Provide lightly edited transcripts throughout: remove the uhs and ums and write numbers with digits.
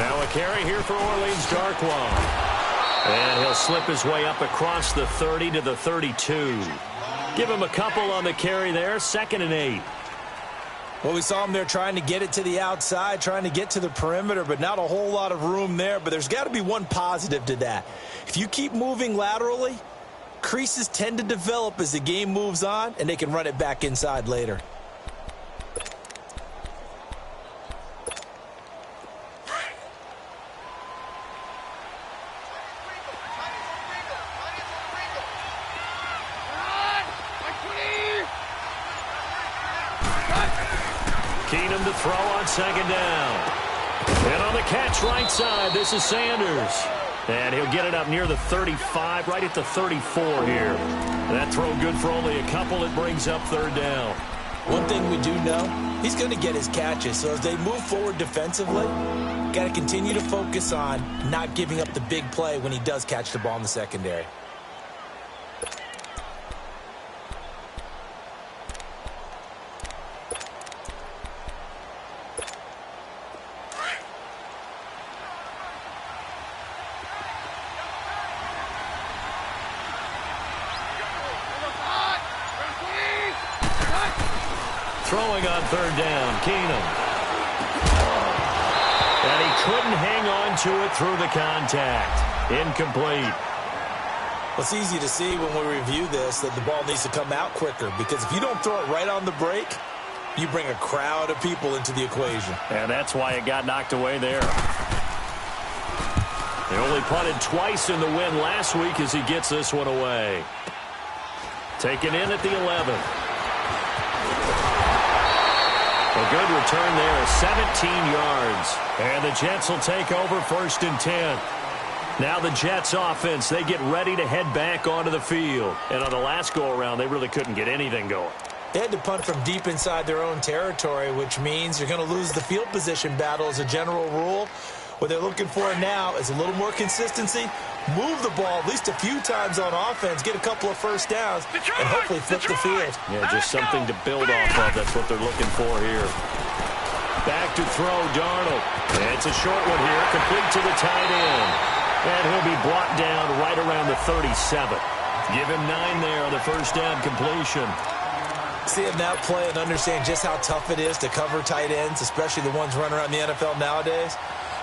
Now a carry here for Orleans Darkwa. And he'll slip his way up across the 30 to the 32. Give him a couple on the carry there, 2nd and 8. Well, we saw him there trying to get it to the outside, trying to get to the perimeter, but not a whole lot of room there. But there's got to be one positive to that. If you keep moving laterally, creases tend to develop as the game moves on, and they can run it back inside later. Keenum to throw on 2nd down. And on the catch right side, this is Sanders. And he'll get it up near the 35, right at the 34 here. That throw good for only a couple. It brings up 3rd down. One thing we do know, he's going to get his catches. So as they move forward defensively, got to continue to focus on not giving up the big play when he does catch the ball in the secondary. Throwing on 3rd down, Keenum. And he couldn't hang on to it through the contact. Incomplete. Well, it's easy to see when we review this that the ball needs to come out quicker, because if you don't throw it right on the break, you bring a crowd of people into the equation. And that's why it got knocked away there. They only punted twice in the win last week as he gets this one away. Taken in at the 11. A good return there, 17 yards. And the Jets will take over 1st and 10. Now the Jets offense, they get ready to head back onto the field. And on the last go-around, they really couldn't get anything going. They had to punt from deep inside their own territory, which means you're going to lose the field position battle as a general rule. What they're looking for now is a little more consistency, move the ball at least a few times on offense, get a couple of first downs, and hopefully flip the field. Yeah, just something to build off of. That's what they're looking for here. Back to throw, Darnold. It's a short one here, complete to the tight end. And he'll be brought down right around the 37. Give him 9 there on the first down completion. Seeing that play and understand just how tough it is to cover tight ends, especially the ones running around the NFL nowadays,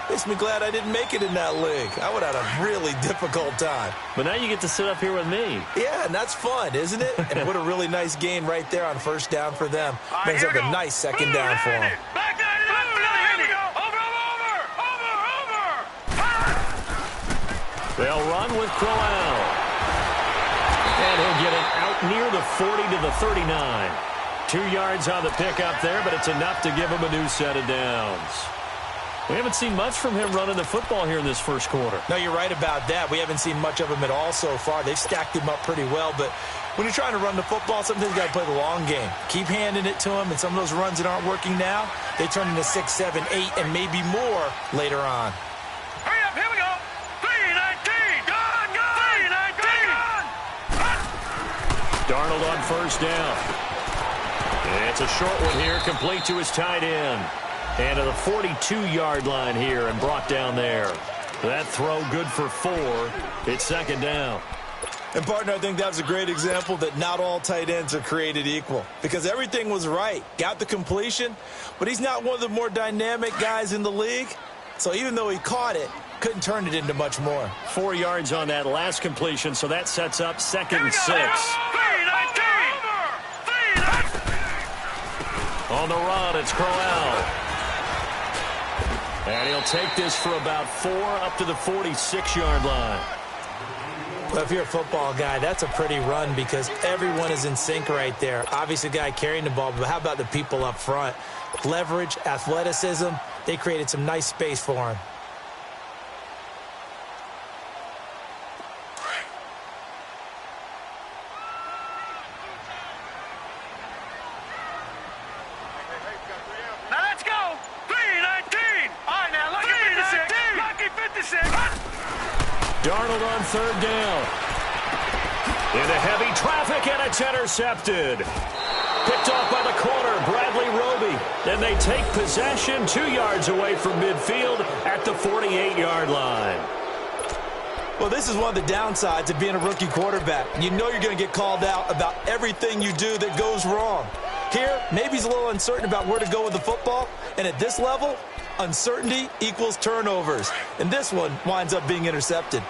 makes me glad I didn't make it in that league. I would have had a really difficult time. But now you get to sit up here with me. Yeah, and that's fun, isn't it? And what a really nice gain right there on first down for them. Brings up a nice second down for them. They'll run with Crowell. And he'll get it out near the 40 to the 39. 2 yards on the pickup there, but it's enough to give him a new set of downs. We haven't seen much from him running the football here in this first quarter. No, you're right about that. We haven't seen much of him at all so far. They've stacked him up pretty well, but when you're trying to run the football, sometimes you got to play the long game. Keep handing it to him, and some of those runs that aren't working now, they turn into 6, 7, 8, and maybe more later on. Hurry up, here we go. 3-19, gone, 3-19, Darnold on first down. It's a short one here, complete to his tight end. And to the 42-yard line here and brought down there. That throw good for 4. It's second down. And, partner, I think that was a great example that not all tight ends are created equal, because everything was right. Got the completion, but he's not one of the more dynamic guys in the league. So even though he caught it, couldn't turn it into much more. 4 yards on that last completion, so that sets up 2nd and 6. On the run, it's Crowell. And he'll take this for about 4 up to the 46-yard line. Well, if you're a football guy, that's a pretty run because everyone is in sync right there. Obviously, the guy carrying the ball, but how about the people up front? Leverage, athleticism, they created some nice space for him. Darnold on third down. Into heavy traffic, and it's intercepted. Picked off by the corner, Bradley Roby. And they take possession 2 yards away from midfield at the 48-yard line. Well, this is one of the downsides of being a rookie quarterback. You know you're going to get called out about everything you do that goes wrong. Here, maybe he's a little uncertain about where to go with the football. And at this level, uncertainty equals turnovers. And this one winds up being intercepted.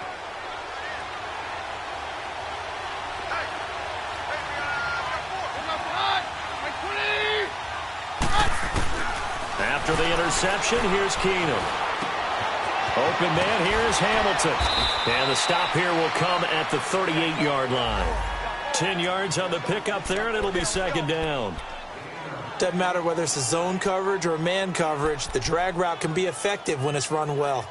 After the interception, here's Keenum. Open man, here's Hamilton. And the stop here will come at the 38-yard line. 10 yards on the pickup there, and it'll be second down. Doesn't matter whether it's a zone coverage or a man coverage, the drag route can be effective when it's run well.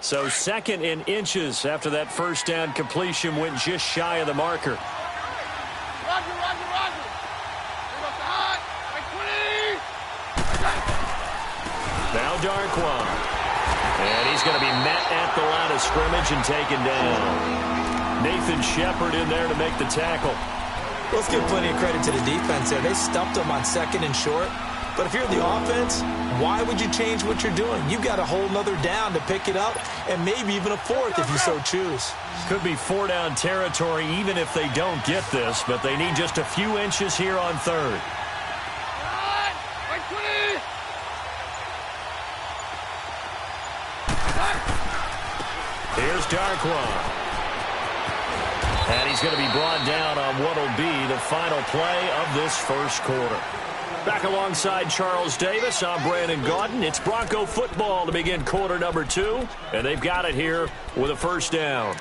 So 2nd and inches after that first down completion went just shy of the marker. Now Darquan. And he's going to be met at the line of scrimmage and taken down. Nathan Shepard in there to make the tackle. Let's give plenty of credit to the defense there. They stuffed them on 2nd and short. But if you're the offense, why would you change what you're doing? You've got a whole nother down to pick it up, and maybe even a 4th if you so choose. Could be 4-down territory even if they don't get this, but they need just a few inches here on 3rd. Here's Darquan. And he's going to be brought down on what will be the final play of this first quarter. Back alongside Charles Davis, I'm Brandon Gaudin. It's Bronco football to begin quarter number 2, and they've got it here with a first down.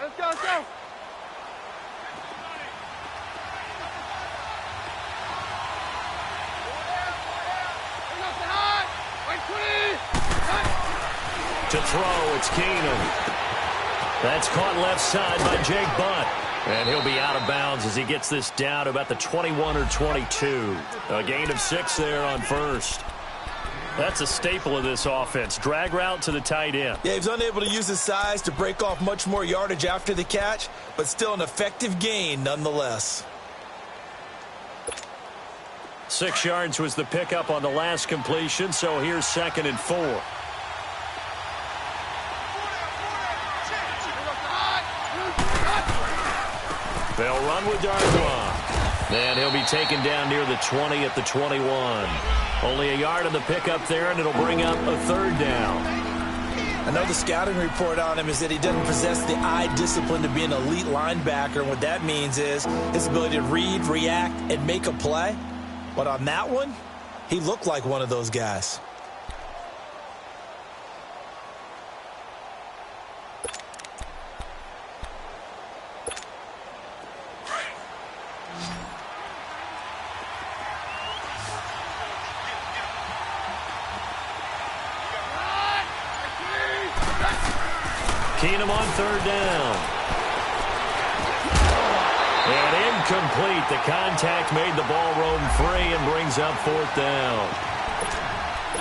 Let's go. To throw, it's Keenum. That's caught left side by Jake Butt. And he'll be out of bounds as he gets this down to about the 21 or 22. A gain of 6 there on first. That's a staple of this offense. Drag route to the tight end. Yeah, he was unable to use his size to break off much more yardage after the catch, but still an effective gain nonetheless. 6 yards was the pickup on the last completion, so here's 2nd and 4. They'll run with Darquan. And he'll be taken down near the 20 at the 21. Only a yard on the pickup there, and it'll bring up a 3rd down. I know the scouting report on him is that he doesn't possess the eye discipline to be an elite linebacker. And what that means is his ability to read, react, and make a play. But on that one, he looked like one of those guys. Keenum on 3rd down. And incomplete. The contact made the ball roam free and brings up 4th down.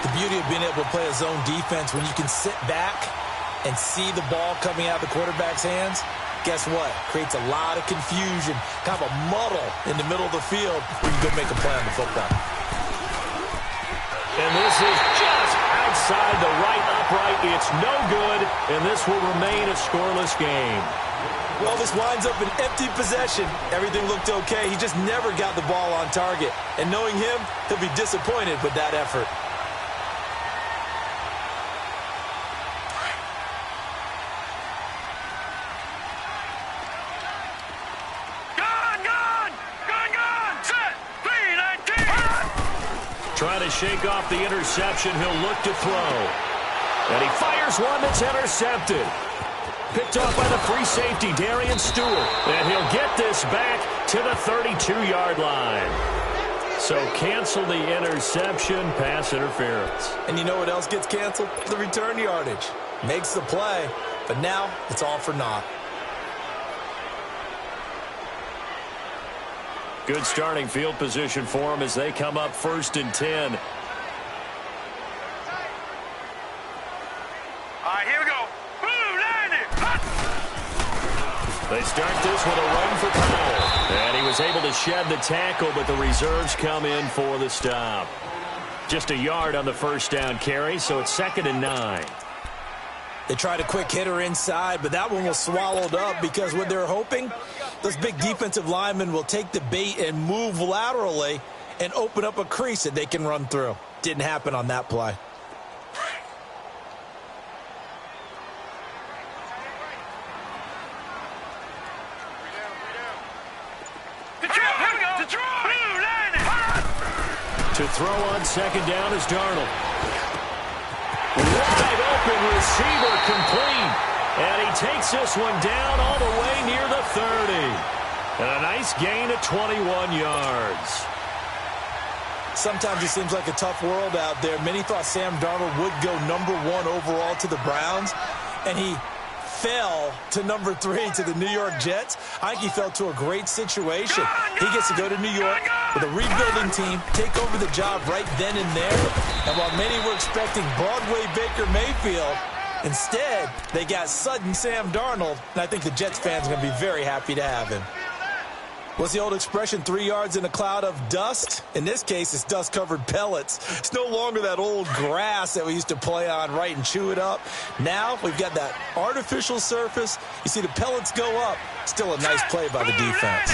The beauty of being able to play a zone defense when you can sit back and see the ball coming out of the quarterback's hands, guess what? Creates a lot of confusion, kind of a muddle in the middle of the field where you go make a play on the football. And this is just outside the right upright. It's no good, and this will remain a scoreless game. Well, this winds up an empty possession. Everything looked okay. He just never got the ball on target. And knowing him, he'll be disappointed with that effort. Gone. Set. 3-19. Trying to shake off the interception. He'll look to throw. And he fires one that's intercepted. Picked off by the free safety, Darian Stewart. And he'll get this back to the 32-yard line. So cancel the interception, pass interference. And you know what else gets canceled? The return yardage. Makes the play, but now it's all for naught. Good starting field position for them as they come up 1st and 10. All right, here we go. Boom, landed. They start this with a run for Powell. And he was able to shed the tackle, but the reserves come in for the stop. Just a yard on the first down carry, so it's 2nd and 9. They tried a quick hitter inside, but that one was swallowed up because what they're hoping, those big defensive linemen will take the bait and move laterally and open up a crease that they can run through. Didn't happen on that play. To throw on 2nd down is Darnold. Wide open receiver complete. And he takes this one down all the way near the 30. And a nice gain of 21 yards. Sometimes it seems like a tough world out there. Many thought Sam Darnold would go #1 overall to the Browns, and he fell to #3 to the New York Jets. I think he fell to a great situation. He gets to go to New York with a rebuilding team, take over the job right then and there. And while many were expecting Broadway Baker Mayfield, instead they got sudden Sam Darnold, and I think the Jets fans are going to be very happy to have him. What's the old expression, 3 yards in a cloud of dust? In this case, it's dust-covered pellets. It's no longer that old grass that we used to play on, right, and chew it up. Now we've got that artificial surface. You see the pellets go up. Still a nice play by the defense.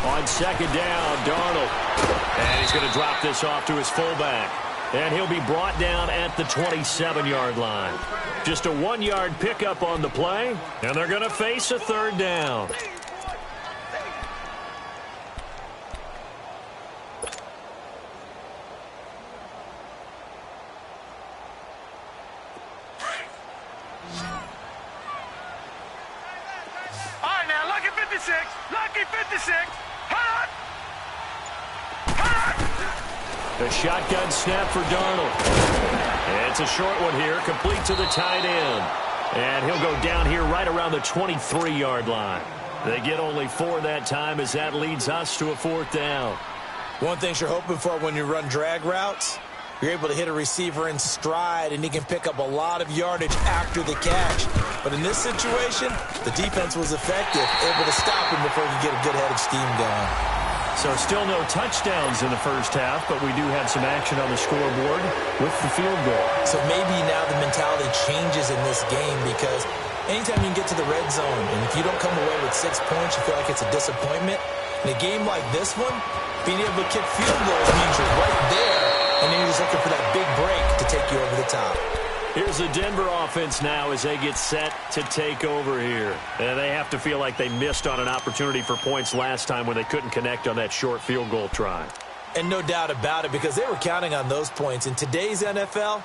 On 2nd down, Darnold. And he's going to drop this off to his fullback. And he'll be brought down at the 27-yard line. Just a 1-yard pickup on the play, and they're going to face a 3rd down. Lucky 56. Hot. The shotgun snap for Darnold. It's a short one here, complete to the tight end. And he'll go down here right around the 23-yard line. They get only 4 that time as that leads us to a 4th down. One thing you're hoping for when you run drag routes, you're able to hit a receiver in stride, and he can pick up a lot of yardage after the catch. But in this situation, the defense was effective, able to stop him before he could get a good head of steam going. So still no touchdowns in the first half, but we do have some action on the scoreboard with the field goal. So maybe now the mentality changes in this game because anytime you can get to the red zone, and if you don't come away with 6 points, you feel like it's a disappointment. In a game like this one, being able to kick field goals means you're right there, and then you're just looking for that big break to take you over the top. Here's the Denver offense now as they get set to take over here. And they have to feel like they missed on an opportunity for points last time when they couldn't connect on that short field goal try. And no doubt about it, because they were counting on those points. In today's NFL,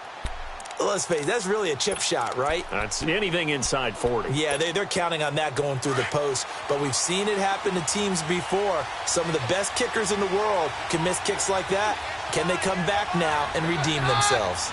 let's face it, that's really a chip shot, right? That's anything inside 40. Yeah, they're counting on that going through the post. But we've seen it happen to teams before. Some of the best kickers in the world can miss kicks like that. Can they come back now and redeem themselves?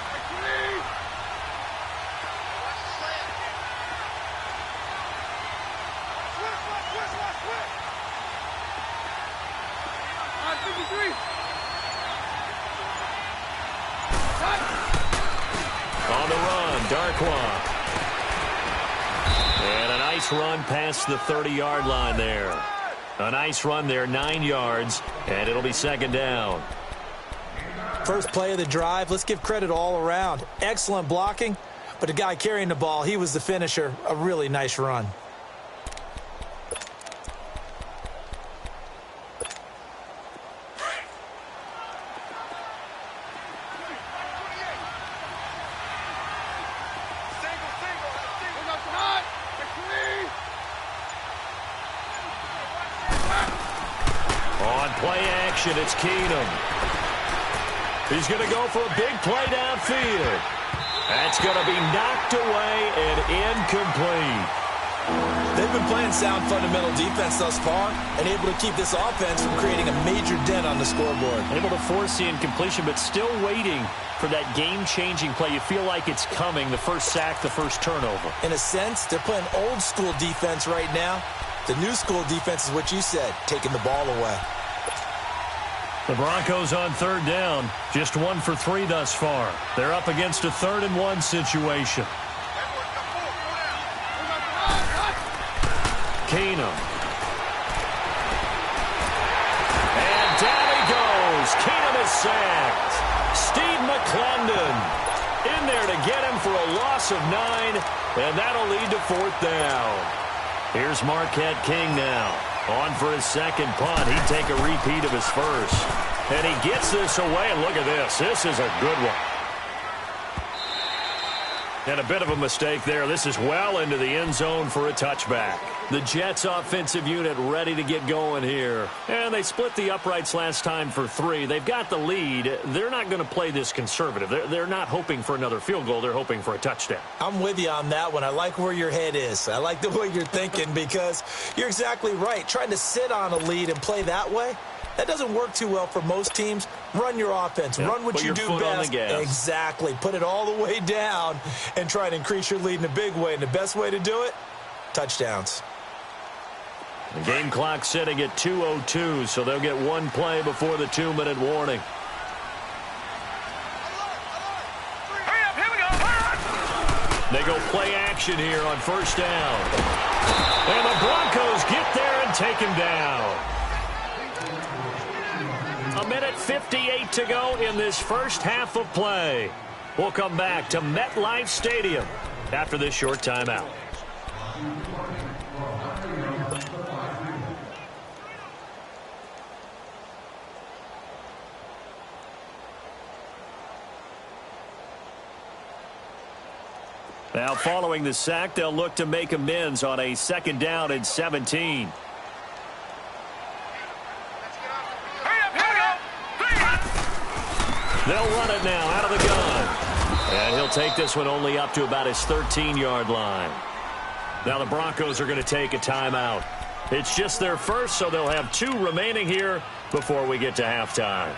On the run, Darkwa. And a nice run past the 30-yard line there. A nice run there, 9 yards, and it'll be 2nd down. First play of the drive, let's give credit all around. Excellent blocking, but the guy carrying the ball, he was the finisher. A really nice run. Play action, it's Keenum. He's going to go for a big play downfield. That's going to be knocked away and incomplete. They've been playing sound fundamental defense thus far and able to keep this offense from creating a major dent on the scoreboard. Able to force the incompletion, but still waiting for that game-changing play. You feel like it's coming, the first sack, the first turnover. In a sense, they're playing old-school defense right now. The new-school defense is what you said, taking the ball away. The Broncos on third down, just 1 for 3 thus far. They're up against a 3rd-and-1 situation. Keenum. And down he goes. Keenum is sacked. Steve McClendon in there to get him for a loss of 9, and that'll lead to 4th down. Here's Marquette King now. On for his second punt. He'd take a repeat of his first. And he gets this away, and look at this. This is a good one. And a bit of a mistake there. This is well into the end zone for a touchback. The Jets offensive unit ready to get going here. And they split the uprights last time for 3. They've got the lead. They're not going to play this conservative. They're not hoping for another field goal. They're hoping for a touchdown. I'm with you on that one. I like where your head is. I like the way you're thinking because you're exactly right. Trying to sit on a lead and play that way, that doesn't work too well for most teams. Run your offense. Run what you do best. Exactly. Put it all the way down and try to increase your lead in a big way. And the best way to do it, touchdowns. The game clock sitting at 2:02, so they'll get 1 play before the 2-minute warning. Hurry up, here we go. They go play action here on 1st down. And the Broncos get there and take him down. 1:58 to go in this first half of play. We'll come back to MetLife Stadium after this short timeout. Now, following the sack, they'll look to make amends on a 2nd down and 17. They'll run it now out of the gun. And he'll take this one only up to about his 13-yard line. Now the Broncos are going to take a timeout. It's just their first, so they'll have 2 remaining here before we get to halftime.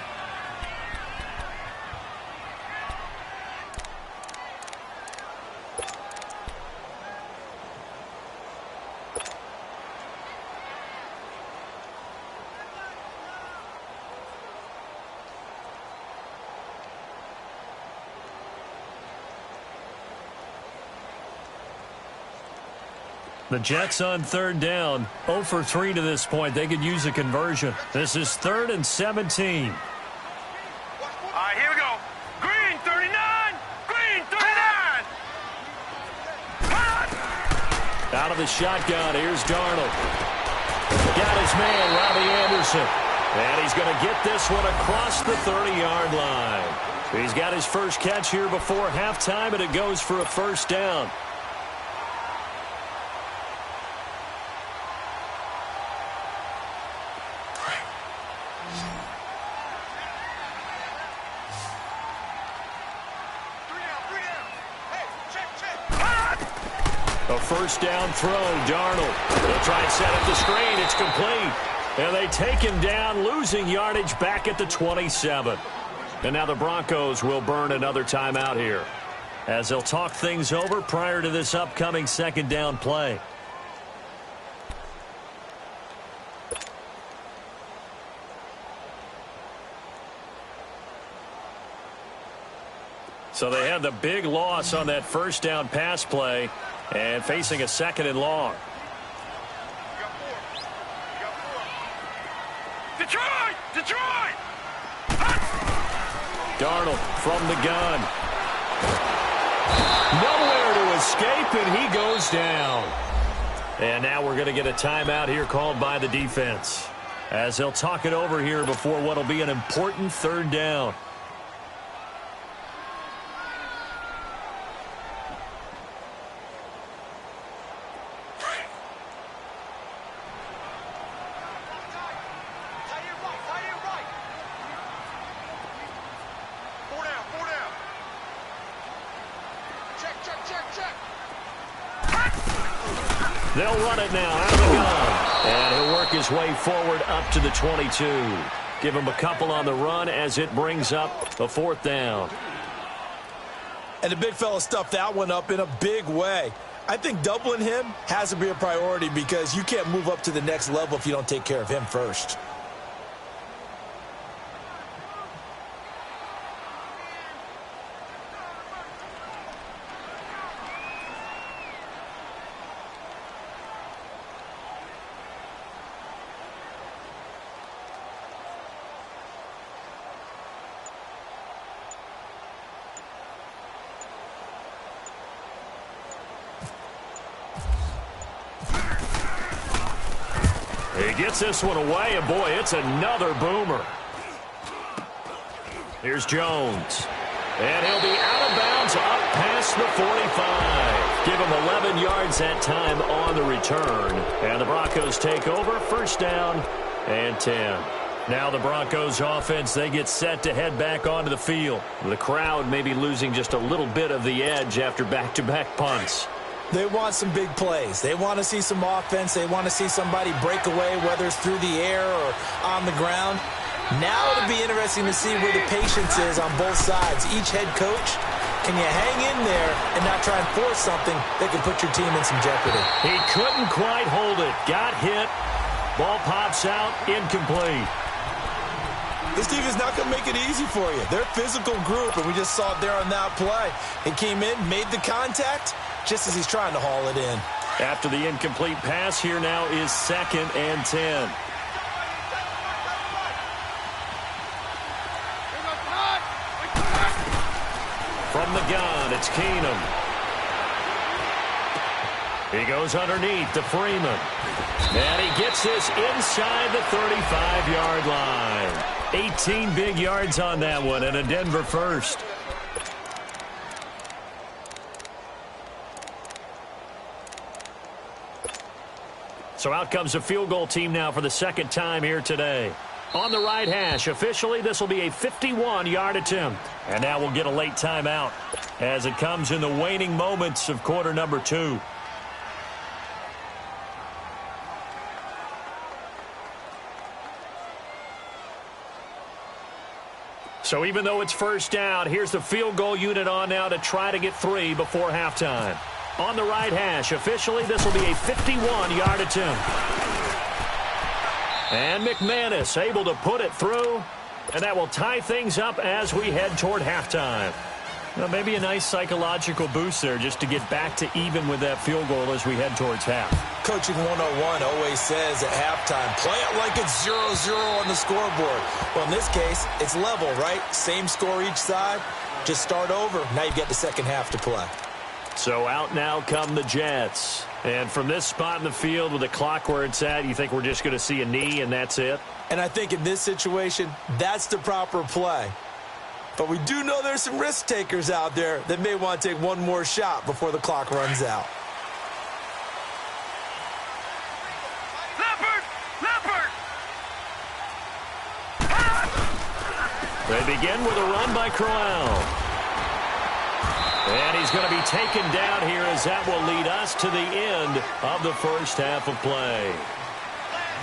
The Jets on 3rd down, 0 for 3 to this point. They could use a conversion. This is 3rd and 17. All right, here we go. Green 39. Green 39. Out of the shotgun, here's Darnold. Got his man, Robbie Anderson. And he's going to get this one across the 30-yard line. He's got his first catch here before halftime, and it goes for a 1st down. A 1st down throw, Darnold. They'll try and set up the screen. It's complete. And they take him down, losing yardage back at the 27. And now the Broncos will burn another timeout here, as they'll talk things over prior to this upcoming 2nd down play. So they had the big loss on that 1st down pass play and facing a 2nd and long. Detroit! Detroit! Darnold from the gun. Nowhere to escape, and he goes down. And now we're going to get a timeout here called by the defense, as they'll talk it over here before what will be an important 3rd down. They'll run it now out of the gun. And he'll work his way forward up to the 22. Give him a couple on the run as it brings up a 4th down. And the big fella stuffed that one up in a big way. I think doubling him has to be a priority because you can't move up to the next level if you don't take care of him first. He gets this one away, and boy, it's another boomer. Here's Jones. And he'll be out of bounds up past the 45. Give him 11 yards that time on the return. And the Broncos take over, 1st down and 10. Now the Broncos offense, they get set to head back onto the field. The crowd may be losing just a little bit of the edge after back-to-back punts. They want some big plays. They want to see some offense. They want to see somebody break away, whether it's through the air or on the ground. Now it'll be interesting to see where the patience is on both sides. Each head coach, can you hang in there and not try and force something that can put your team in some jeopardy? He couldn't quite hold it. Got hit. Ball pops out. Incomplete. This defense is not going to make it easy for you. They're a physical group, and we just saw it there on that play. He came in, made the contact, just as he's trying to haul it in. After the incomplete pass, here now is 2nd and 10. From the gun, it's Keenum. He goes underneath to Freeman. And he gets this inside the 35-yard line. 18 big yards on that one, and a Denver first. So out comes a field goal team now for the 2nd time here today. On the right hash, officially, this will be a 51-yard attempt. And now we'll get a late timeout as it comes in the waning moments of quarter number 2. So even though it's 1st down, here's the field goal unit on now to try to get 3 before halftime. On the right hash, officially, this will be a 51-yard attempt. And McManus able to put it through, and that will tie things up as we head toward halftime. Now, maybe a nice psychological boost there just to get back to even with that field goal as we head towards half. Coaching 101 always says at halftime, play it like it's 0-0 on the scoreboard. Well, in this case, it's level, right? Same score each side. Just start over. Now you get the second half to play. So out now come the Jets. And from this spot in the field with the clock where it's at, you think we're just going to see a knee and that's it? And I think in this situation, that's the proper play. But we do know there's some risk takers out there that may want to take one more shot before the clock runs out. They begin with a run by Crowell. And he's going to be taken down here as that will lead us to the end of the first half of play.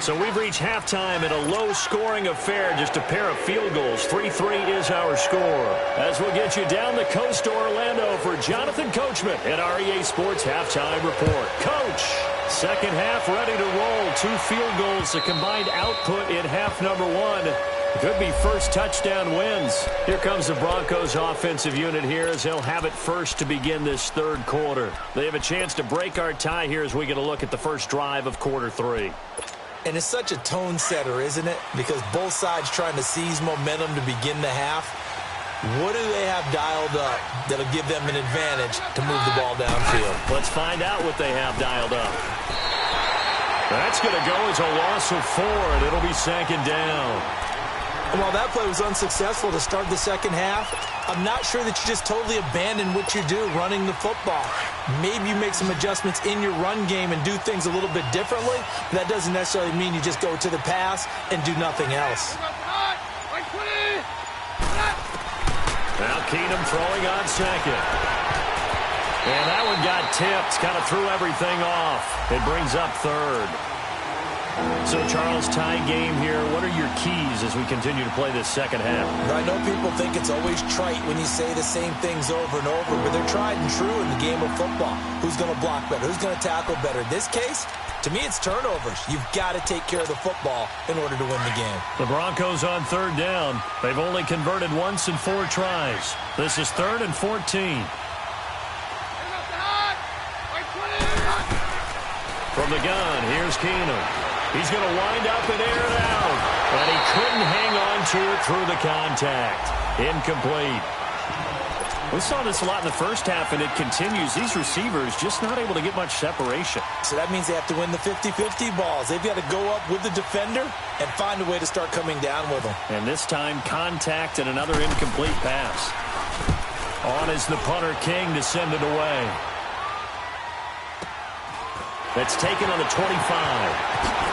So we've reached halftime in a low-scoring affair, just a pair of field goals. 3-3 is our score. As we'll get you down the coast to Orlando for Jonathan Coachman at our EA Sports Halftime Report. Coach, second half ready to roll. 2 field goals, the combined output in half number 1. Could be first touchdown wins. Here comes the Broncos offensive unit here as they'll have it first to begin this third quarter. They have a chance to break our tie here as we get a look at the first drive of quarter 3. And it's such a tone setter, isn't it? Because both sides trying to seize momentum to begin the half. What do they have dialed up that'll give them an advantage to move the ball downfield? Let's find out what they have dialed up. That's going to go as a loss of 4, and it'll be 2nd down. And while that play was unsuccessful to start the second half, I'm not sure that you just totally abandon what you do running the football. Maybe you make some adjustments in your run game and do things a little bit differently. But that doesn't necessarily mean you just go to the pass and do nothing else. Now Keenum throwing on second. And that one got tipped, kind of threw everything off. It brings up third. So, Charles, tie game here. What are your keys as we continue to play this second half? I know people think it's always trite when you say the same things over and over, but they're tried and true in the game of football. Who's going to block better? Who's going to tackle better? In this case, to me, it's turnovers. You've got to take care of the football in order to win the game. The Broncos on third down. They've only converted once in 4 tries. This is 3rd and 14. From the gun, here's Keenum. He's going to wind up and air it out. And he couldn't hang on to it through the contact. Incomplete. We saw this a lot in the first half, and it continues. These receivers just not able to get much separation. So that means they have to win the 50-50 balls. They've got to go up with the defender and find a way to start coming down with them. And this time, contact and another incomplete pass. On is the punter, King, to send it away. That's taken on the 25.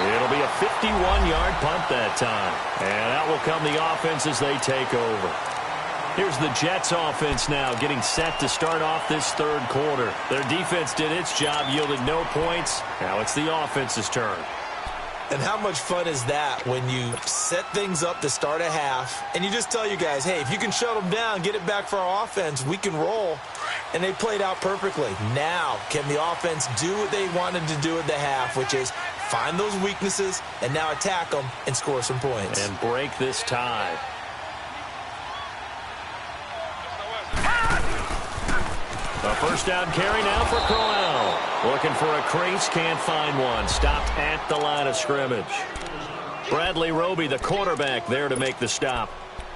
It'll be a 51-yard punt that time. And out will come the offense as they take over. Here's the Jets offense now getting set to start off this third quarter. Their defense did its job, yielded no points. Now it's the offense's turn. And how much fun is that when you set things up to start a half and you just tell your guys, hey, if you can shut them down, get it back for our offense, we can roll. And they played out perfectly. Now, can the offense do what they wanted to do at the half, which is find those weaknesses and now attack them and score some points. And break this tie. A first down carry now for Crowell. Looking for a crease, can't find one. Stopped at the line of scrimmage. Bradley Roby, the quarterback, there to make the stop.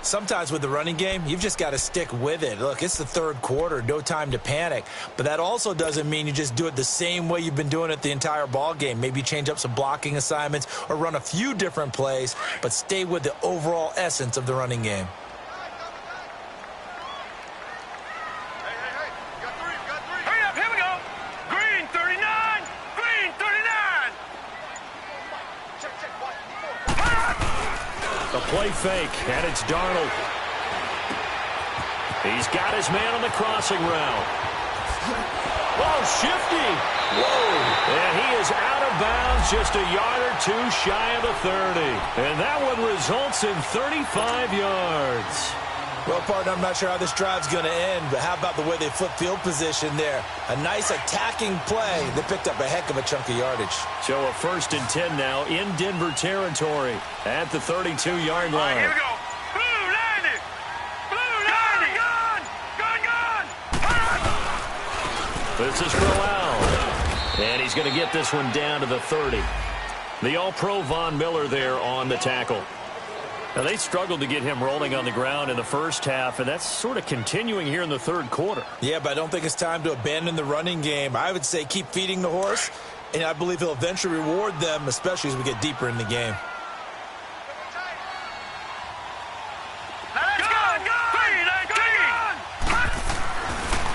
Sometimes with the running game, you've just got to stick with it. Look, it's the third quarter, no time to panic. But that also doesn't mean you just do it the same way you've been doing it the entire ball game. Maybe change up some blocking assignments or run a few different plays, but stay with the overall essence of the running game. Hurry up, here we go. Green 39, green 39. The play fake, and it's Darnold. He's got his man on the crossing route. Oh, shifty. Whoa. And he is out of bounds, just a yard or two shy of the 30. And that one results in 35 yards. Well, partner, I'm not sure how this drive's going to end, but how about the way they flip field position there? A nice attacking play. They picked up a heck of a chunk of yardage. So a 1st and 10 now in Denver territory at the 32-yard line. Here we go. Blue 90. Blue 90. Gun. This is Crowell. And he's going to get this one down to the 30. The All-Pro Von Miller there on the tackle. Now, they struggled to get him rolling on the ground in the first half, and that's sort of continuing here in the third quarter. Yeah, but I don't think it's time to abandon the running game. I would say keep feeding the horse, and I believe he'll eventually reward them, especially as we get deeper in the game.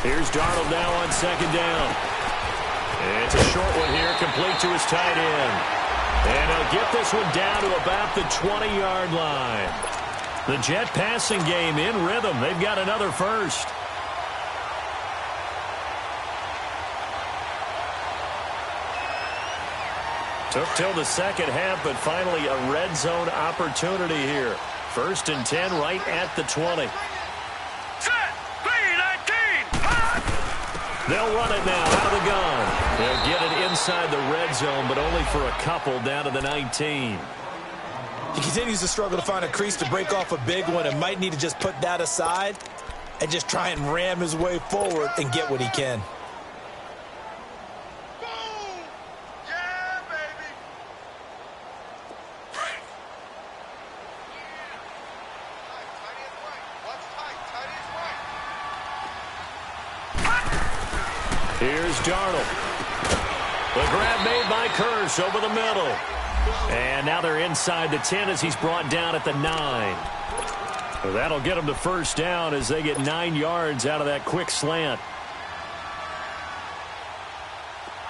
Here's Darnold now on second down. It's a short one here, complete to his tight end. And he'll get this one down to about the 20-yard line. The Jet passing game in rhythm. They've got another first. Took till the second half, but finally a red zone opportunity here. 1st and 10 right at the 20. They'll run it now out of the gun. They'll get it inside the red zone, but only for a couple down to the 19. He continues to struggle to find a crease to break off a big one and might need to just put that aside and just try and ram his way forward and get what he can. Here's Darnold. The grab made by Curse over the middle. And now they're inside the 10 as he's brought down at the 9. Well, that'll get them to first down as they get 9 yards out of that quick slant.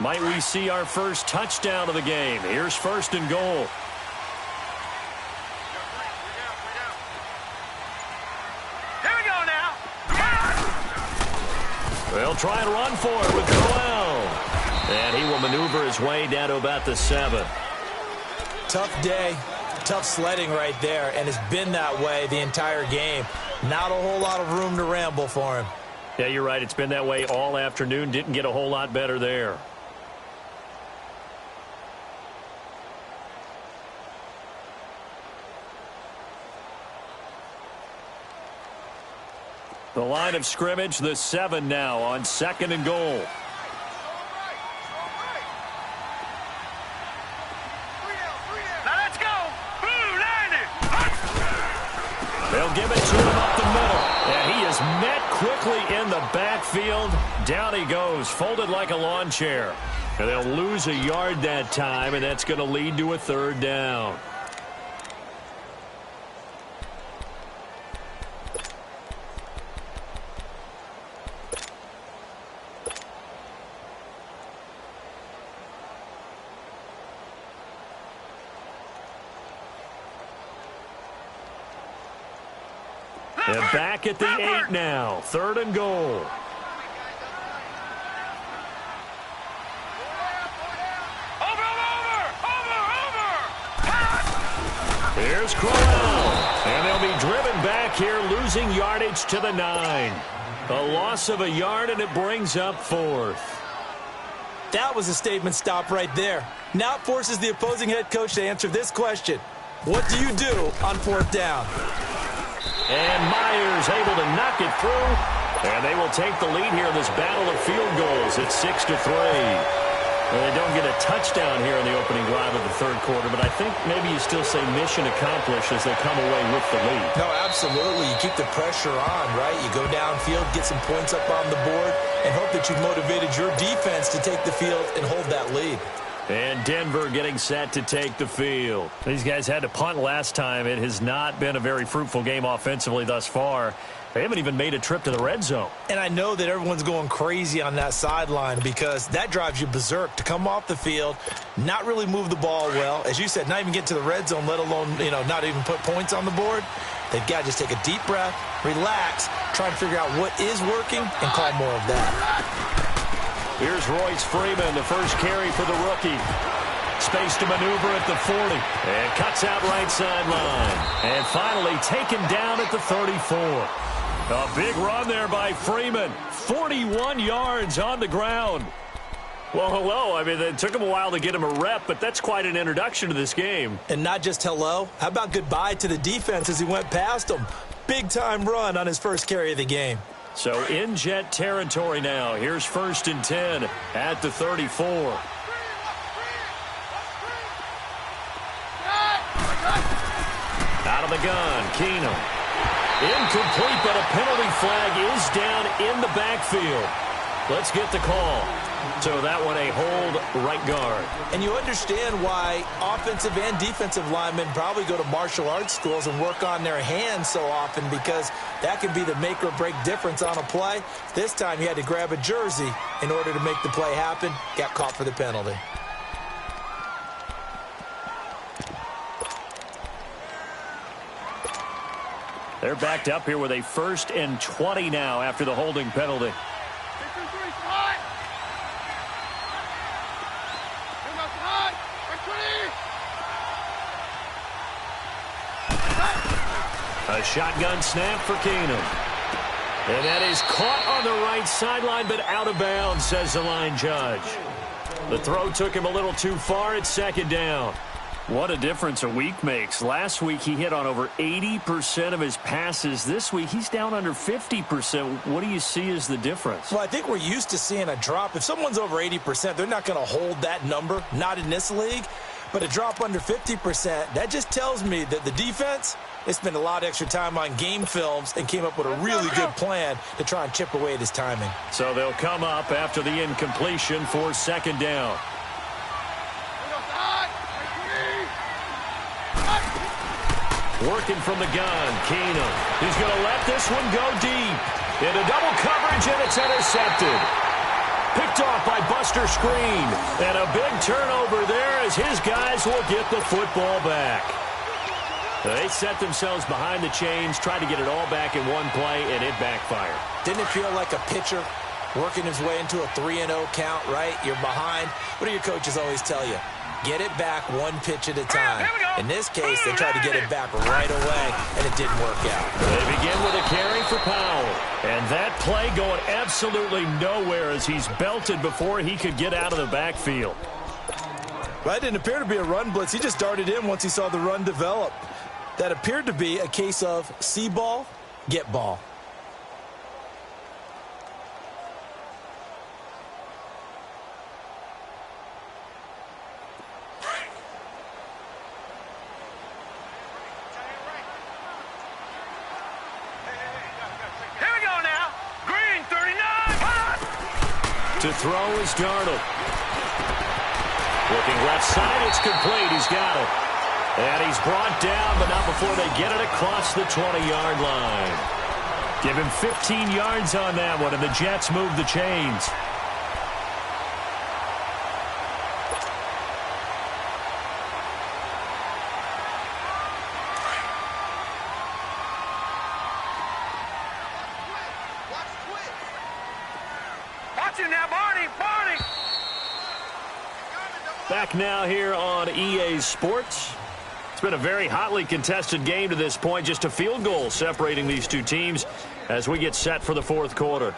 Might we see our first touchdown of the game? Here's 1st and goal. Here we go now. They'll try and run for it with Crowell. And he will maneuver his way down to about the 7. Tough day, tough sledding right there, and it's been that way the entire game. Not a whole lot of room to ramble for him. Yeah, you're right. It's been that way all afternoon. Didn't get a whole lot better there. The line of scrimmage, the 7 now on 2nd and goal. Now let's go. Blue line it. They'll give it to him up the middle. And he is met quickly in the backfield. Down he goes, folded like a lawn chair. And they'll lose a yard that time, and that's going to lead to a 3rd down. And back at the 8 now. 3rd and goal. Here's Crowell. And they'll be driven back here, losing yardage to the 9. A loss of a yard, and it brings up 4th. That was a statement stop right there. Now it forces the opposing head coach to answer this question. What do you do on 4th down? And Myers able to knock it through. And they will take the lead here in this battle of field goals. It's 6-3. Well, they don't get a touchdown here in the opening drive of the 3rd quarter, but I think maybe you still say mission accomplished as they come away with the lead. No, absolutely. You keep the pressure on, right? You go downfield, get some points up on the board, and hope that you've motivated your defense to take the field and hold that lead. And Denver getting set to take the field. These guys had to punt last time. It has not been a very fruitful game offensively thus far. They haven't even made a trip to the red zone. And I know that everyone's going crazy on that sideline because that drives you berserk to come off the field, not really move the ball well. As you said, not even get to the red zone, let alone, not even put points on the board. They've got to just take a deep breath, relax, try to figure out what is working, and call more of that. Here's Royce Freeman, the first carry for the rookie. Space to maneuver at the 40. And cuts out right sideline. And finally taken down at the 34. A big run there by Freeman. 41 yards on the ground. Well, hello. I mean, it took him a while to get him a rep, but that's quite an introduction to this game. And not just hello. How about goodbye to the defense as he went past him? Big-time run on his first carry of the game. So in jet territory now. Here's 1st and 10 at the 34. Out of the gun, Keenum. Incomplete, but a penalty flag is down in the backfield. Let's get the call. So that one a hold right guard. And you understand why offensive and defensive linemen probably go to martial arts schools and work on their hands so often, because that can be the make or break difference on a play. This time he had to grab a jersey in order to make the play happen. Got caught for the penalty. They're backed up here with a 1st and 20 now after the holding penalty. A shotgun snap for Keenum. And that is caught on the right sideline, but out of bounds, says the line judge. The throw took him a little too far. It's 2nd down. What a difference a week makes. Last week he hit on over 80% of his passes. This week he's down under 50%. What do you see as the difference? Well, I think we're used to seeing a drop. If someone's over 80%, they're not going to hold that number, not in this league. But a drop under 50%, that just tells me that the defense, they spent a lot of extra time on game films and came up with a really good plan to try and chip away at his timing. So they'll come up after the incompletion for 2nd down. Working from the gun, Keenum. He's going to let this one go deep. Into double coverage, and it's intercepted. Picked off by Buster Screen. And a big turnover there as his guys will get the football back. They set themselves behind the chains, tried to get it all back in one play, and it backfired. Didn't it feel like a pitcher working his way into a 3-0 count, right? You're behind. What do your coaches always tell you? Get it back one pitch at a time. In this case, they tried to get it back right away, and it didn't work out. They begin with a carry for Powell. And that play going absolutely nowhere as he's belted before he could get out of the backfield. Well, that didn't appear to be a run blitz. He just darted in once he saw the run develop. That appeared to be a case of see ball, get ball. To throw is Darnold. Looking left side, it's complete. He's got it. And he's brought down, but not before they get it across the 20-yard line. Give him 15 yards on that one, and the Jets move the chains. Back now here on EA Sports. It's been a very hotly contested game to this point. Just a field goal separating these two teams as we get set for the fourth quarter.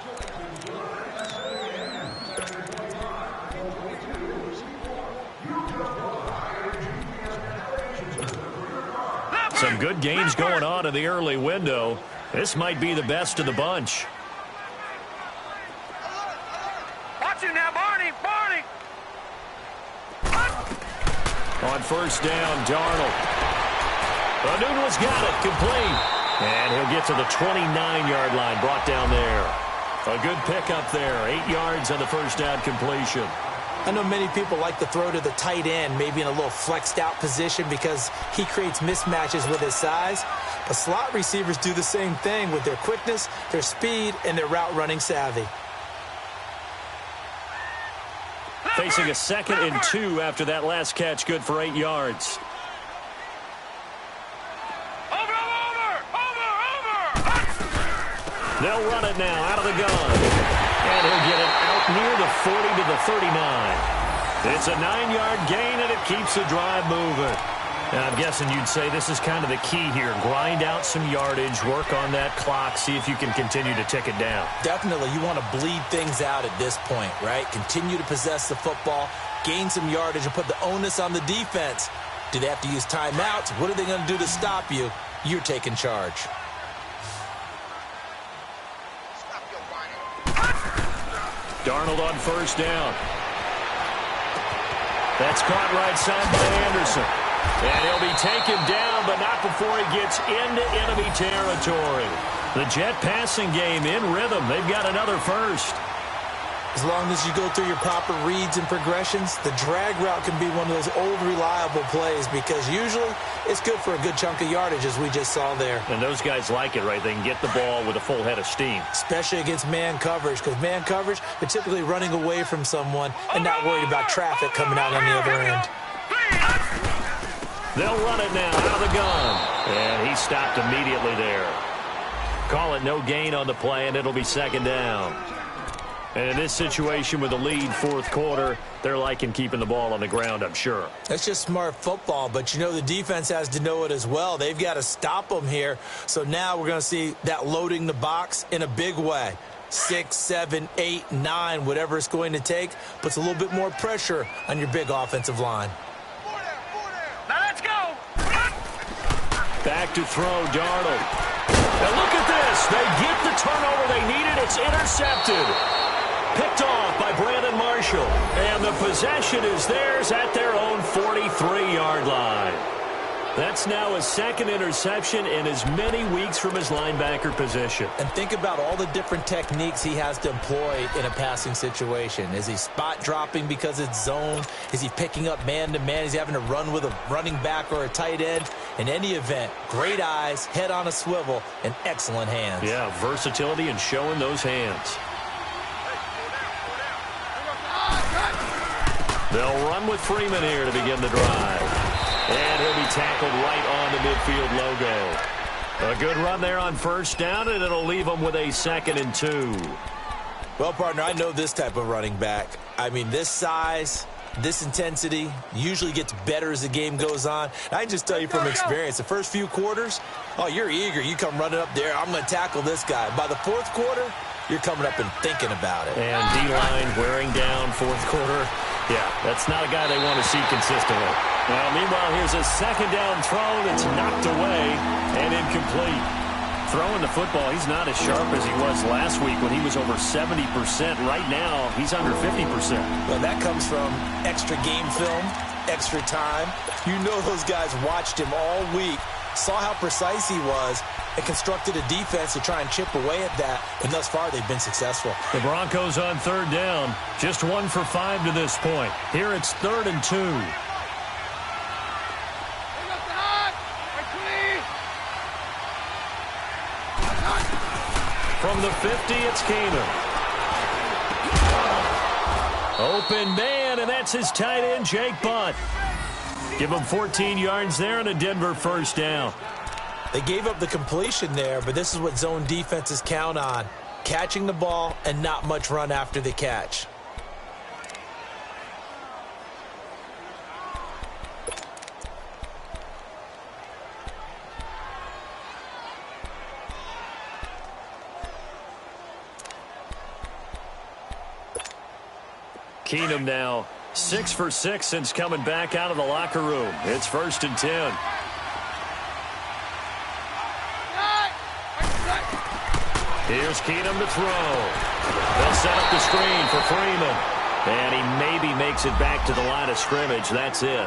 Some good games going on in the early window. This might be the best of the bunch. Watch it now, Barney! On first down, Darnold. Newton's got it, complete. And he'll get to the 29-yard line, brought down there. A good pickup there, 8 yards on the first down completion. I know many people like to throw to the tight end, maybe in a little flexed out position because he creates mismatches with his size. But slot receivers do the same thing with their quickness, their speed, and their route running savvy. Facing a 2nd and 2 after that last catch, good for 8 yards. Over! They'll run it now out of the gun. And he'll get it out near the 40 to the 39. It's a 9-yard gain, and it keeps the drive moving. Now, I'm guessing you'd say this is kind of the key here. Grind out some yardage, work on that clock, see if you can continue to tick it down. Definitely. You want to bleed things out at this point, right? Continue to possess the football, gain some yardage, and put the onus on the defense. Do they have to use timeouts? What are they going to do to stop you? You're taking charge. Darnold on first down. That's caught right side by Anderson. And he'll be taken down, but not before he gets into enemy territory. The Jet passing game in rhythm. They've got another first. As long as you go through your proper reads and progressions, the drag route can be one of those old reliable plays because usually it's good for a good chunk of yardage, as we just saw there. And those guys like it, right? They can get the ball with a full head of steam. Especially against man coverage, because man coverage, they're typically running away from someone and not worried about traffic coming out on the other end. They'll run it now out of the gun. And he stopped immediately there. Call it no gain on the play, and it'll be 2nd down. And in this situation with the lead, fourth quarter, they're liking keeping the ball on the ground, I'm sure. That's just smart football, but you know the defense has to know it as well. They've got to stop them here. So now we're going to see that loading the box in a big way. 6, 7, 8, 9, whatever it's going to take, puts a little bit more pressure on your big offensive line. Now let's go. Back to throw, Darnold. Now look at this. They get the turnover they needed. It's intercepted. Picked off by Brandon Marshall. And the possession is theirs at their own 43-yard line. That's now his 2nd interception in as many weeks from his linebacker position. And think about all the different techniques he has to employ in a passing situation. Is he spot dropping because it's zone? Is he picking up man-to-man? Is he having to run with a running back or a tight end? In any event, great eyes, head on a swivel, and excellent hands. Yeah, versatility and showing those hands. They'll run with Freeman here to begin the drive. And he'll be tackled right on the midfield logo. A good run there on first down, and it'll leave them with a 2nd and 2. Well, partner, I know this type of running back. I mean, this size, this intensity usually gets better as the game goes on. And I just tell you from experience, the first few quarters, oh, you're eager. You come running up there, I'm going to tackle this guy. By the fourth quarter, you're coming up and thinking about it. And D-line wearing down fourth quarter. Yeah, that's not a guy they want to see consistently. Now, meanwhile, here's a second down throw that's knocked away and incomplete. Throwing the football, he's not as sharp as he was last week when he was over 70%. Right now, he's under 50%. Well, that comes from extra game film, extra time. You know those guys watched him all week, saw how precise he was, and constructed a defense to try and chip away at that. And thus far, they've been successful. The Broncos on third down. Just 1 for 5 to this point. Here it's 3rd and 2. From the 50, it's Keenum. Open man, and that's his tight end, Jake Butt. Give him 14 yards there and a Denver first down. They gave up the completion there, but this is what zone defenses count on. Catching the ball and not much run after the catch. Keenum now 6 for 6 since coming back out of the locker room. It's 1st and 10. Here's Keenum to throw. They'll set up the screen for Freeman. And he maybe makes it back to the line of scrimmage. That's it.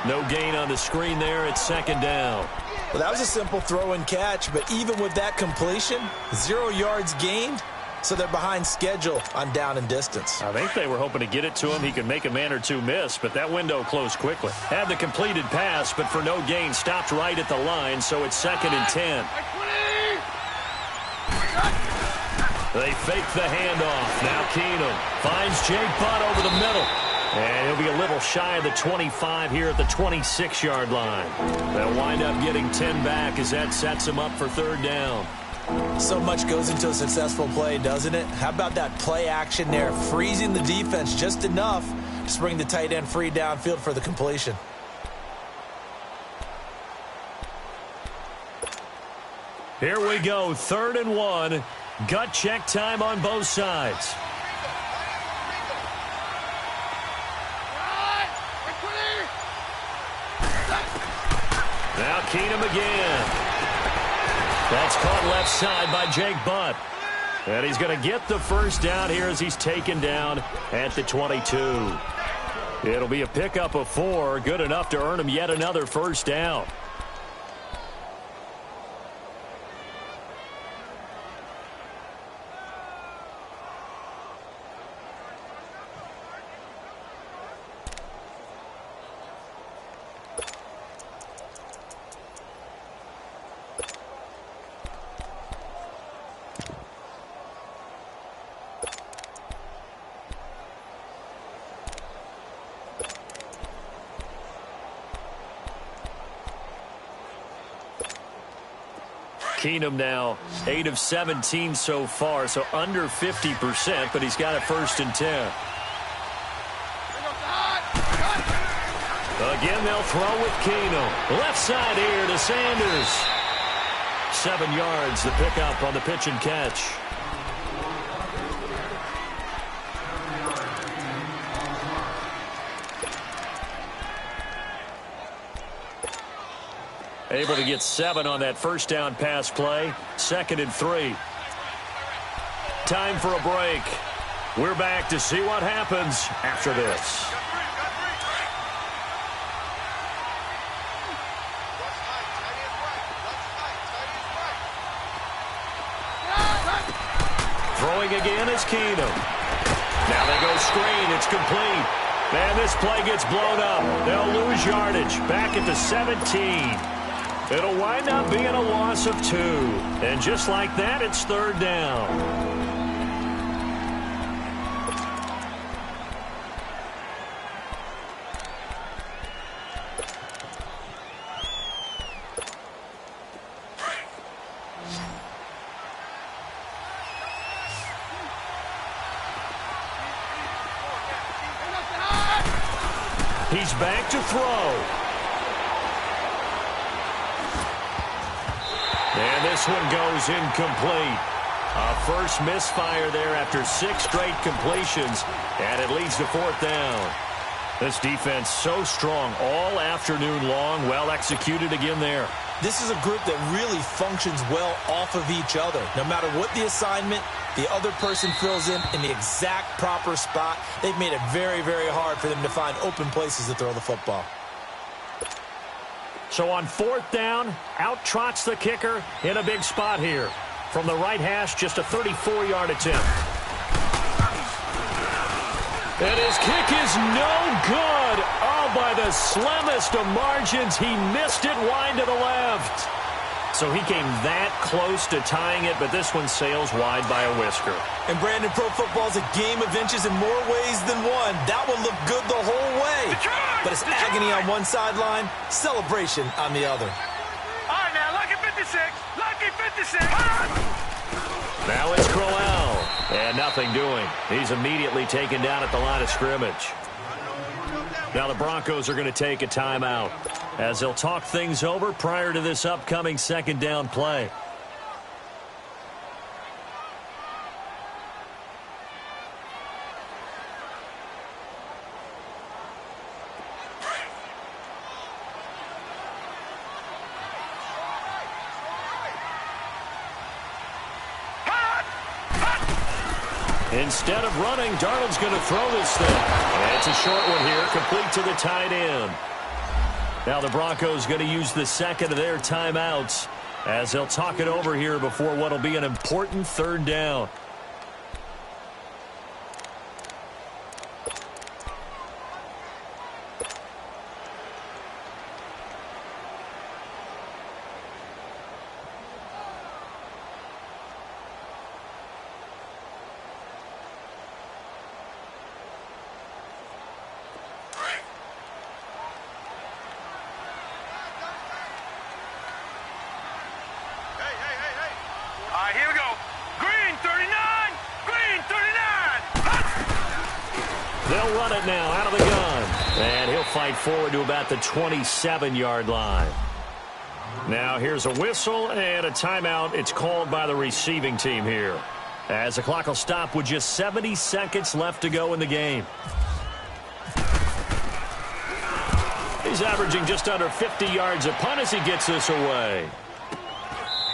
No gain on the screen there. It's 2nd down. Well, that was a simple throw and catch, but even with that completion, 0 yards gained. So they're behind schedule on down and distance. I think they were hoping to get it to him. He could make a man or two miss, but that window closed quickly. Had the completed pass, but for no gain, stopped right at the line, so it's 2nd and 10. They fake the handoff. Now Keenum finds Jake Butt over the middle. And he'll be a little shy of the 25 here at the 26-yard line. They'll wind up getting 10 back as that sets them up for 3rd down. So much goes into a successful play, doesn't it? How about that play action there, freezing the defense just enough to bring the tight end free downfield for the completion. Here we go, 3rd and 1. Gut check time on both sides. Now Keenum again. That's caught left side by Jake Butt. And he's going to get the first down here as he's taken down at the 22. It'll be a pickup of 4, good enough to earn him yet another first down. Keenum now 8 of 17 so far, so under 50%, but he's got it 1st and 10. Again, they'll throw with Keenum. Left side here to Sanders. 7 yards, the pickup on the pitch and catch. Able to get 7 on that first down pass play. 2nd and 3. Time for a break. We're back to see what happens after this. Throwing again is Keenum. Now they go screen. It's complete. And this play gets blown up. They'll lose yardage. Back at the 17. It'll wind up being a loss of 2. And just like that, it's 3rd down. He's back to throw. And this one goes incomplete. A first misfire there after 6 straight completions, and it leads to 4th down. This defense so strong all afternoon long, well executed again there. This is a group that really functions well off of each other. No matter what the assignment, the other person fills in the exact proper spot. They've made it very, very hard for them to find open places to throw the football. So on 4th down, out trots the kicker in a big spot here. From the right hash, just a 34-yard attempt. And his kick is no good. Oh, by the slimmest of margins, he missed it wide to the left. So he came that close to tying it, but this one sails wide by a whisker. And Brandon, pro football is a game of inches in more ways than one. That one looked good the whole way. But it's agony on one sideline, celebration on the other. All right, now, lucky 56. Lucky 56. Now it's Crowell, and nothing doing. He's immediately taken down at the line of scrimmage. Now the Broncos are going to take a timeout as they'll talk things over prior to this upcoming 2nd down play. Instead of running, Darnold's going to throw this thing. And it's a short one here, complete to the tight end. Now the Broncos going to use the second of their timeouts as they'll talk it over here before what will be an important 3rd down. Here we go. Green 39. Green 39. They'll run it now out of the gun. And he'll fight forward to about the 27-yard line. Now here's a whistle and a timeout. It's called by the receiving team here, as the clock will stop with just 70 seconds left to go in the game. He's averaging just under 50 yards a punt as he gets this away.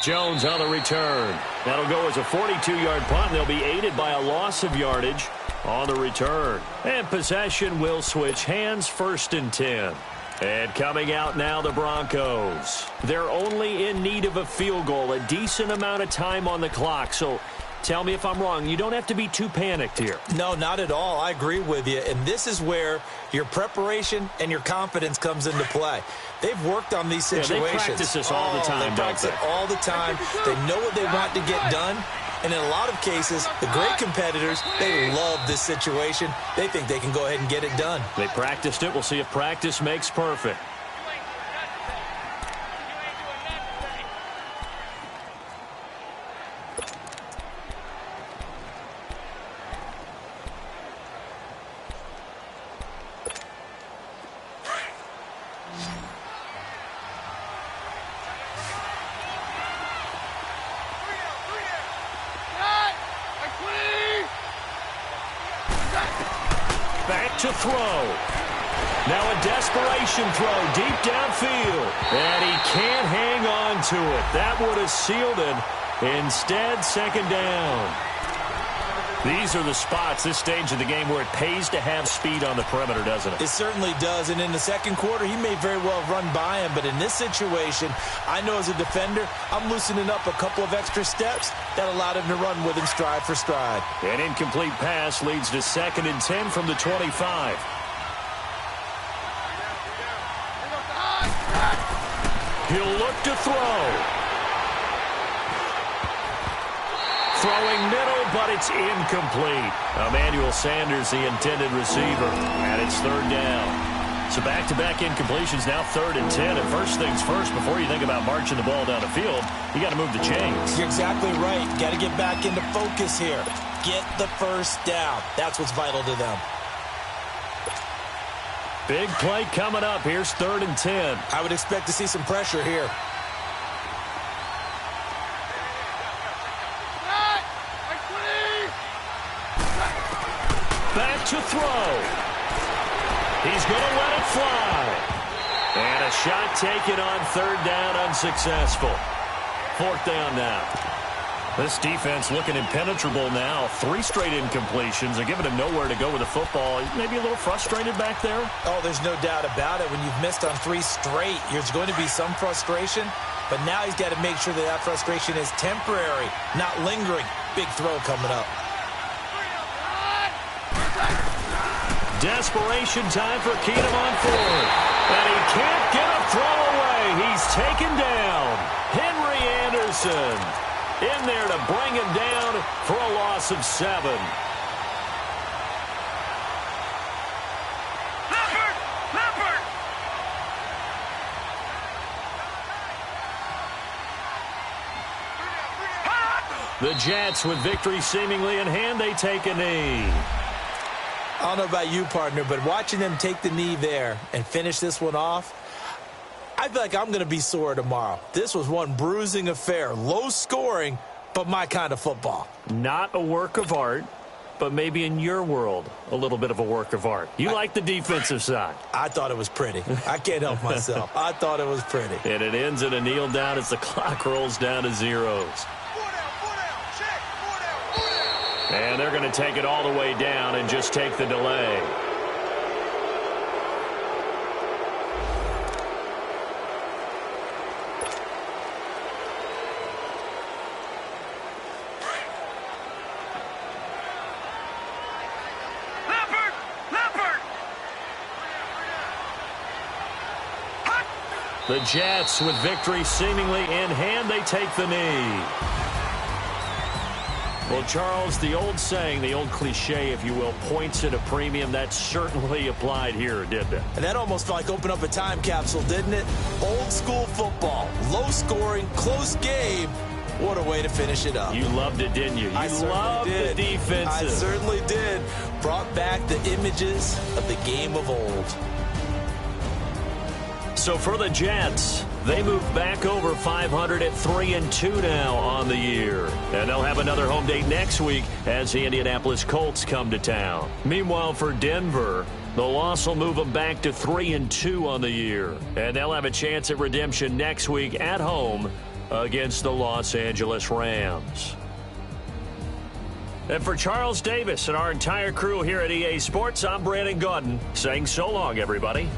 Jones on the return. That'll go as a 42-yard punt. They'll be aided by a loss of yardage on the return. And possession will switch hands, 1st and 10. And coming out now, the Broncos. They're only in need of a field goal, a decent amount of time on the clock. So tell me if I'm wrong. You don't have to be too panicked here. No, not at all. I agree with you. And this is where your preparation and your confidence comes into play. They've worked on these situations. They practice this all the time, They practice it all the time. They know what they want to get done. And in a lot of cases, the great competitors, they love this situation. They think they can go ahead and get it done. They practiced it. We'll see if practice makes perfect. Back to throw. Now a desperation throw deep downfield. And he can't hang on to it. That would have sealed it. Instead, 2nd down. These are the spots, this stage of the game, where it pays to have speed on the perimeter, doesn't it? It certainly does. And in the second quarter, he may very well run by him. But in this situation, I know as a defender, I'm loosening up a couple of extra steps that allowed him to run with him stride for stride. An incomplete pass leads to 2nd and 10 from the 25. He'll look to throw. Throwing middle, but it's incomplete. Emmanuel Sanders, the intended receiver, and it's 3rd down. So back-to-back incompletions, now 3rd and 10. And first things first, before you think about marching the ball down the field, you got to move the chains. You're exactly right. Got to get back into focus here. Get the first down. That's what's vital to them. Big play coming up. Here's 3rd and 10. I would expect to see some pressure here. Back to throw. He's going to let it fly. And a shot taken on 3rd down, unsuccessful. 4th down now. This defense looking impenetrable now. 3 straight incompletions. They're giving him nowhere to go with the football. Maybe a little frustrated back there. Oh, there's no doubt about it. When you've missed on 3 straight, there's going to be some frustration. But now he's got to make sure that that frustration is temporary, not lingering. Big throw coming up. Desperation time for Keenum on 4th. And he can't get a throw away. He's taken down. Henry Anderson in there to bring him down for a loss of 7. Leopard! The Jets, with victory seemingly in hand, they take a knee. I don't know about you, partner, but watching them take the knee there and finish this one off, I feel like I'm going to be sore tomorrow. This was one bruising affair. Low scoring, but my kind of football. Not a work of art, but maybe in your world, a little bit of a work of art. You like the defensive side. I thought it was pretty. I can't help myself. I thought it was pretty. And it ends in a kneel down as the clock rolls down to zeros. And they're going to take it all the way down and just take the delay. Leopard! The Jets, with victory seemingly in hand, they take the knee. Well, Charles, the old saying, the old cliche, if you will, points at a premium, that certainly applied here, didn't it? And that almost felt like opened up a time capsule, didn't it? Old school football, low scoring, close game. What a way to finish it up. You loved it, didn't you? You loved the defensive. I certainly did. Brought back the images of the game of old. So for the Jets, they move back over 500 at 3-2 now on the year. And they'll have another home date next week as the Indianapolis Colts come to town. Meanwhile, for Denver, the loss will move them back to 3-2 on the year. And they'll have a chance at redemption next week at home against the Los Angeles Rams. And for Charles Davis and our entire crew here at EA Sports, I'm Brandon Gaudin saying so long, everybody.